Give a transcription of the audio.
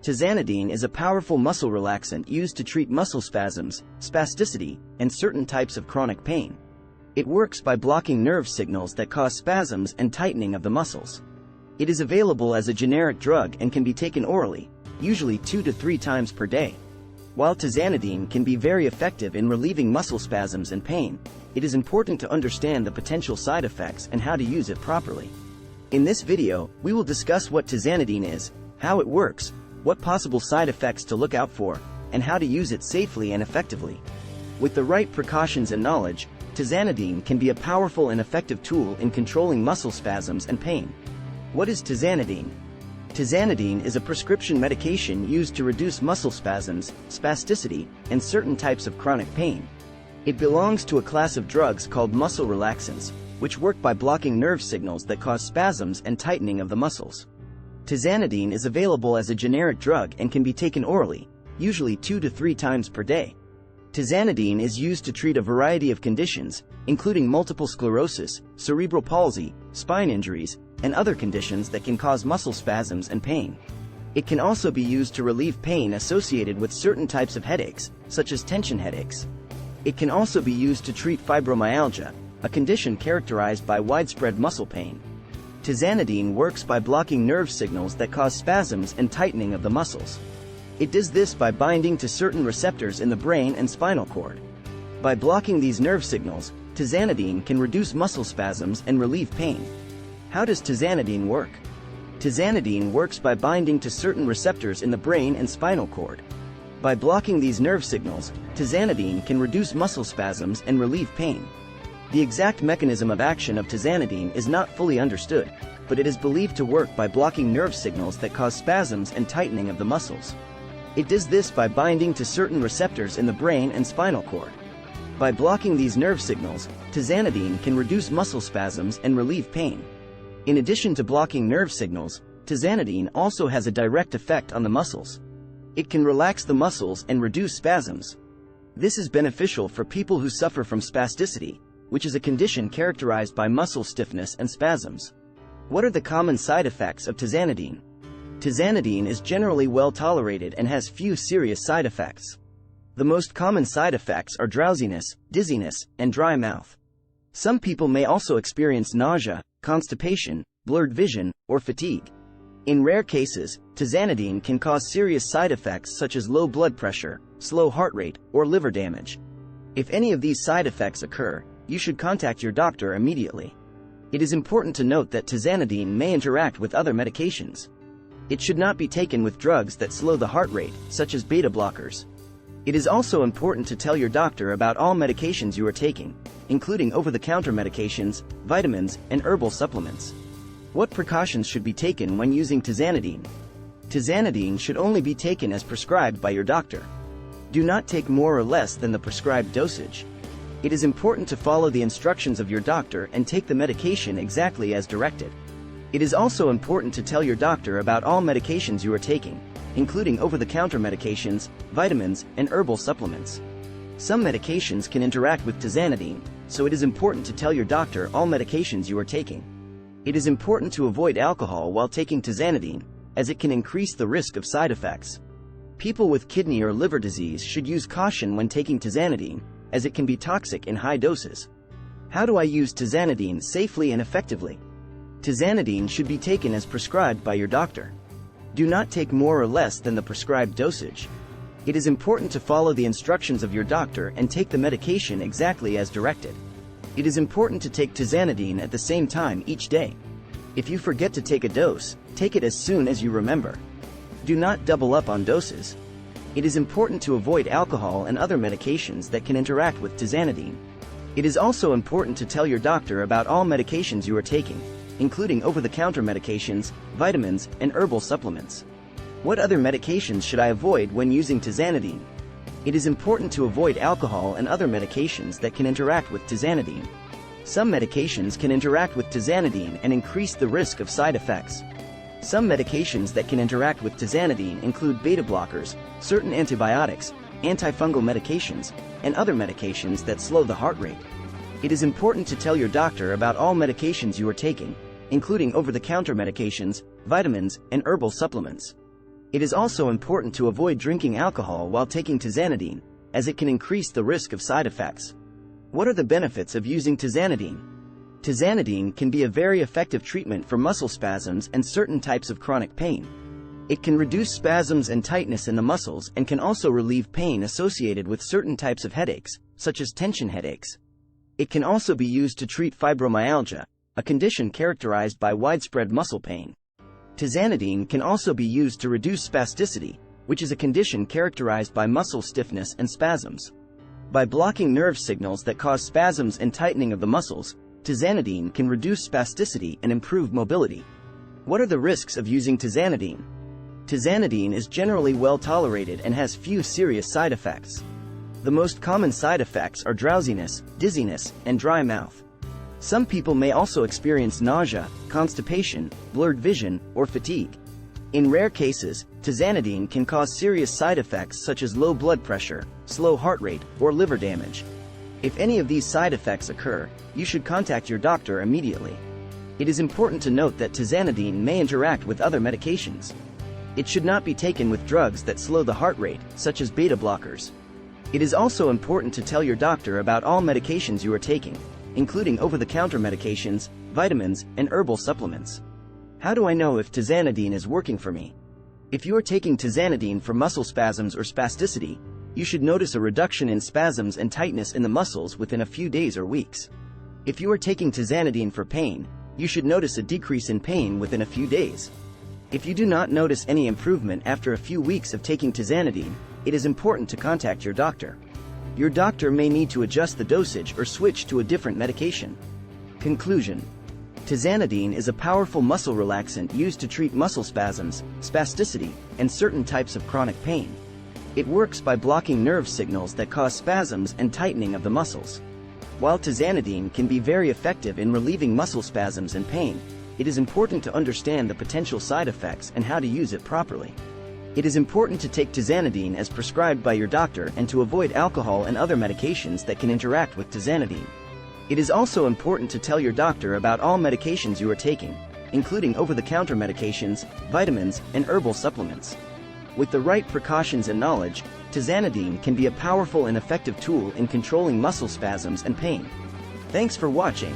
Tizanidine is a powerful muscle relaxant used to treat muscle spasms, spasticity, and certain types of chronic pain. It works by blocking nerve signals that cause spasms and tightening of the muscles. It is available as a generic drug and can be taken orally, usually 2 to 3 times per day. While Tizanidine can be very effective in relieving muscle spasms and pain, it is important to understand the potential side effects and how to use it properly. In this video, we will discuss what Tizanidine is, how it works, what possible side effects to look out for, and how to use it safely and effectively. With the right precautions and knowledge, Tizanidine can be a powerful and effective tool in controlling muscle spasms and pain. What is Tizanidine? Tizanidine is a prescription medication used to reduce muscle spasms, spasticity, and certain types of chronic pain. It belongs to a class of drugs called muscle relaxants, which work by blocking nerve signals that cause spasms and tightening of the muscles. Tizanidine is available as a generic drug and can be taken orally, usually 2 to 3 times per day. Tizanidine is used to treat a variety of conditions, including multiple sclerosis, cerebral palsy, spine injuries, and other conditions that can cause muscle spasms and pain. It can also be used to relieve pain associated with certain types of headaches, such as tension headaches. It can also be used to treat fibromyalgia, a condition characterized by widespread muscle pain. Tizanidine works by blocking nerve signals that cause spasms and tightening of the muscles. It does this by binding to certain receptors in the brain and spinal cord. By blocking these nerve signals, Tizanidine can reduce muscle spasms and relieve pain. How does Tizanidine work? Tizanidine works by binding to certain receptors in the brain and spinal cord. By blocking these nerve signals, Tizanidine can reduce muscle spasms and relieve pain. The exact mechanism of action of Tizanidine is not fully understood, but it is believed to work by blocking nerve signals that cause spasms and tightening of the muscles. It does this by binding to certain receptors in the brain and spinal cord. By blocking these nerve signals, Tizanidine can reduce muscle spasms and relieve pain. In addition to blocking nerve signals, Tizanidine also has a direct effect on the muscles. It can relax the muscles and reduce spasms. This is beneficial for people who suffer from spasticity, which is a condition characterized by muscle stiffness and spasms. What are the common side effects of Tizanidine? Tizanidine is generally well tolerated and has few serious side effects. The most common side effects are drowsiness, dizziness, and dry mouth. Some people may also experience nausea, constipation, blurred vision, or fatigue. In rare cases, Tizanidine can cause serious side effects such as low blood pressure, slow heart rate, or liver damage. If any of these side effects occur, you should contact your doctor immediately. It is important to note that Tizanidine may interact with other medications. It should not be taken with drugs that slow the heart rate, such as beta blockers. It is also important to tell your doctor about all medications you are taking, including over-the-counter medications, vitamins, and herbal supplements. What precautions should be taken when using Tizanidine? Tizanidine should only be taken as prescribed by your doctor. Do not take more or less than the prescribed dosage. It is important to follow the instructions of your doctor and take the medication exactly as directed. It is also important to tell your doctor about all medications you are taking, including over-the-counter medications, vitamins, and herbal supplements. Some medications can interact with Tizanidine, so it is important to tell your doctor all medications you are taking. It is important to avoid alcohol while taking Tizanidine, as it can increase the risk of side effects. People with kidney or liver disease should use caution when taking Tizanidine, as it can be toxic in high doses. How do I use Tizanidine safely and effectively? Tizanidine should be taken as prescribed by your doctor. Do not take more or less than the prescribed dosage. It is important to follow the instructions of your doctor and take the medication exactly as directed. It is important to take Tizanidine at the same time each day. If you forget to take a dose, take it as soon as you remember. Do not double up on doses. It is important to avoid alcohol and other medications that can interact with Tizanidine. It is also important to tell your doctor about all medications you are taking, including over-the-counter medications, vitamins, and herbal supplements. What other medications should I avoid when using Tizanidine? It is important to avoid alcohol and other medications that can interact with Tizanidine. Some medications can interact with Tizanidine and increase the risk of side effects. Some medications that can interact with Tizanidine include beta blockers, certain antibiotics, antifungal medications, and other medications that slow the heart rate. It is important to tell your doctor about all medications you are taking, including over-the-counter medications, vitamins, and herbal supplements. It is also important to avoid drinking alcohol while taking Tizanidine, as it can increase the risk of side effects. What are the benefits of using Tizanidine? Tizanidine can be a very effective treatment for muscle spasms and certain types of chronic pain. It can reduce spasms and tightness in the muscles and can also relieve pain associated with certain types of headaches, such as tension headaches. It can also be used to treat fibromyalgia, a condition characterized by widespread muscle pain. Tizanidine can also be used to reduce spasticity, which is a condition characterized by muscle stiffness and spasms. By blocking nerve signals that cause spasms and tightening of the muscles, Tizanidine can reduce spasticity and improve mobility. What are the risks of using Tizanidine? Tizanidine is generally well tolerated and has few serious side effects. The most common side effects are drowsiness, dizziness, and dry mouth. Some people may also experience nausea, constipation, blurred vision, or fatigue. In rare cases, Tizanidine can cause serious side effects such as low blood pressure, slow heart rate, or liver damage. If any of these side effects occur, you should contact your doctor immediately. It is important to note that Tizanidine may interact with other medications. It should not be taken with drugs that slow the heart rate, such as beta blockers. It is also important to tell your doctor about all medications you are taking, including over-the-counter medications, vitamins, and herbal supplements. How do I know if Tizanidine is working for me? If you are taking Tizanidine for muscle spasms or spasticity, you should notice a reduction in spasms and tightness in the muscles within a few days or weeks. If you are taking Tizanidine for pain, you should notice a decrease in pain within a few days. If you do not notice any improvement after a few weeks of taking Tizanidine, it is important to contact your doctor. Your doctor may need to adjust the dosage or switch to a different medication. Conclusion: Tizanidine is a powerful muscle relaxant used to treat muscle spasms, spasticity, and certain types of chronic pain. It works by blocking nerve signals that cause spasms and tightening of the muscles. While Tizanidine can be very effective in relieving muscle spasms and pain, it is important to understand the potential side effects and how to use it properly. It is important to take Tizanidine as prescribed by your doctor and to avoid alcohol and other medications that can interact with Tizanidine. It is also important to tell your doctor about all medications you are taking, including over-the-counter medications, vitamins, and herbal supplements. With the right precautions and knowledge, Tizanidine can be a powerful and effective tool in controlling muscle spasms and pain. Thanks for watching.